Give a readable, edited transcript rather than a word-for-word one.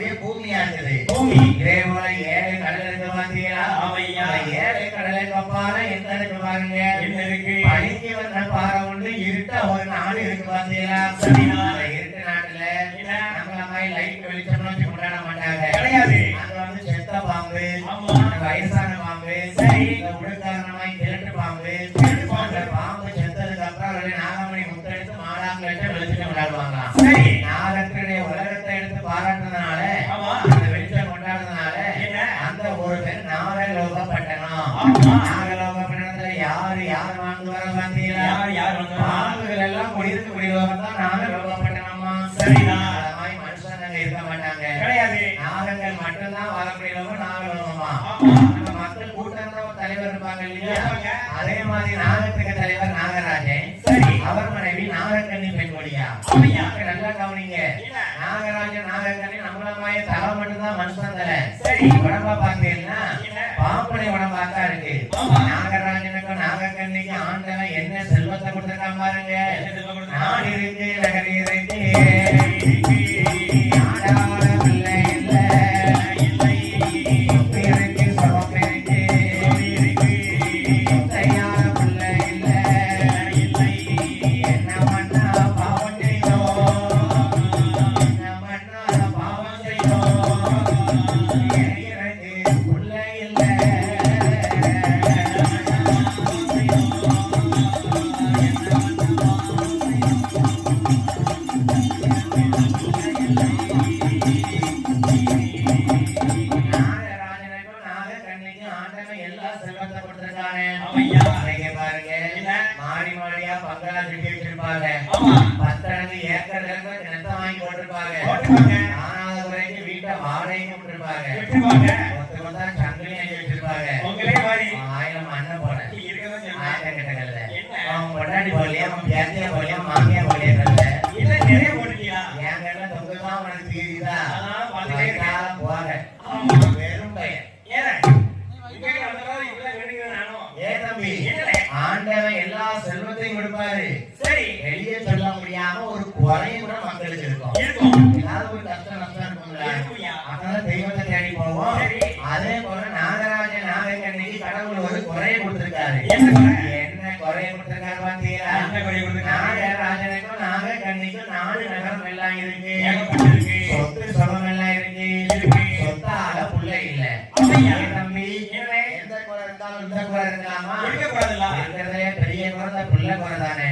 அப்படியே பூமியா இருக்குது. பூமி இதே போல 7 கடல் இருக்கு பாத்தீங்களா? ஆமையா. 7 கடலுக்கு அப்பால என்ன இருக்கு பாருங்க. என்ன இருக்கு? பனிக்கு வந்த பாறை உண்டு, இருட்ட ஒரு நாடு இருக்கு பாத்தீங்களா? சரியா. இருட்டு நாட்டுல நம்மள மாதிரி லைட் வெளிச்சம்னு வச்சு கொண்டாட மாட்டாங்க. கிடையாது. அங்க வந்து செத்த பாம்பு, வயசான பாம்பு, சரி உடற்காரணமாய் திருட்டு பாம்பு, பாம்பு செத்ததுக்கு அப்புறம் நாகமணி முத்தெடுத்து மாடாங்க வெளிச்சம் கொண்டாடுவாங்களாம். சரி. நாகத்தினுடைய உலகத்தை எடுத்து பாராட்டுறதுனால, அந்த வெளிச்சம் கொண்டாடுறதுனால அந்த ஒரு பேர் நாகலோகப்பட்டனம். நாகலோகப்பட்டணத்துல யாரு யார் வாழ்ந்து வர பாத்தீங்களா? பாம்புகள் எல்லாம் முடிவுக்கு முடிவாக தான் நாகலோகப்பட்டணமா. சரிதான். மனுஷங்க இருக்க மாட்டாங்க. கிடையாது. நாகங்கள் மட்டும்தான் வரக்கூடியவங்க நாகலோகமா. மக்கள் கூட்டம் தலைவர் இருப்பாங்க இல்லையா? அதே மாதிரி நாகத்துக்கு தலைவர் நாகராஜன். சரி. அவர் மனைவி நாகக்கண்ணி பெண்கொடியா. நல்லா கவனிங்க. நாகராஜன் நாகக்கண்ணி நம்மள மாதிரி தலை மட்டும்தான் மனுஷன் தலை. சரி. உடம்பா பாத்தீங்கன்னா பாம்புடைய உடம்பாக்கா இருக்கு. நாகராஜனுக்கும் நாகக்கண்ணிக்கு ஆண்டவன் என்ன செல்வத்தை கொடுத்திருக்கான் பாருங்க. நாடு இருக்கு, நகரி இருக்கு, மாடி மாடியா பங்களா கட்டி வச்சிருப்பாங்க. 10 ஏக்கர் நிலத்தை வாங்கி போட்டிருப்பாங்க. ஆனாத குறைக்கு வீட்டை வாடகைக்கு விட்டுருப்பாங்க. மொத்தம் தான் சங்கிலி அஞ்சு வச்சிருப்பாங்க. 1000 அண்ணன் போட ஆயிரக்கட்டங்கள்ல அவன் பொண்டாடி போடலையா, அவன் பேத்தியா போடலையா, மாமியா போடலையா நிறைய போட்டுக்கியா. என் கண்ண தொங்குதான் உனக்கு தெரியுதா? போக வெறும் பையன். ஆண்டவன் எல்லா செல்வத்தையும் கொடுப்பாரு. சரி. வெளியே சொல்ல முடியாம ஒரு குறையும் கூட மக்களுக்கு இருக்கும். ஏதாவது ஒரு கஷ்டம் நஷ்டம் இருக்கும்ல, அதனால தெய்வத்தை தேடி போவோம். அதே போல நாகராஜன் நாகக்கண்ணிக்கு கடவுள் ஒரு குறையை கொடுத்திருக்காரு. என்ன குறையை கொடுத்திருக்காரு பாத்தீங்களா? நாகராஜனுக்கும் நாகக்கண்ணிக்கும் 4 நகரம் எல்லாம் இருக்கு. சொத்து சுகம் எல்லாம் இருக்கு. சொத்தால புள்ள இல்ல. தம்பி எந்த குறை இருந்தாலும் இந்த குறை இருக்கலாமா? இருக்கிறதே பெரிய குறை புள்ள குறை தானே.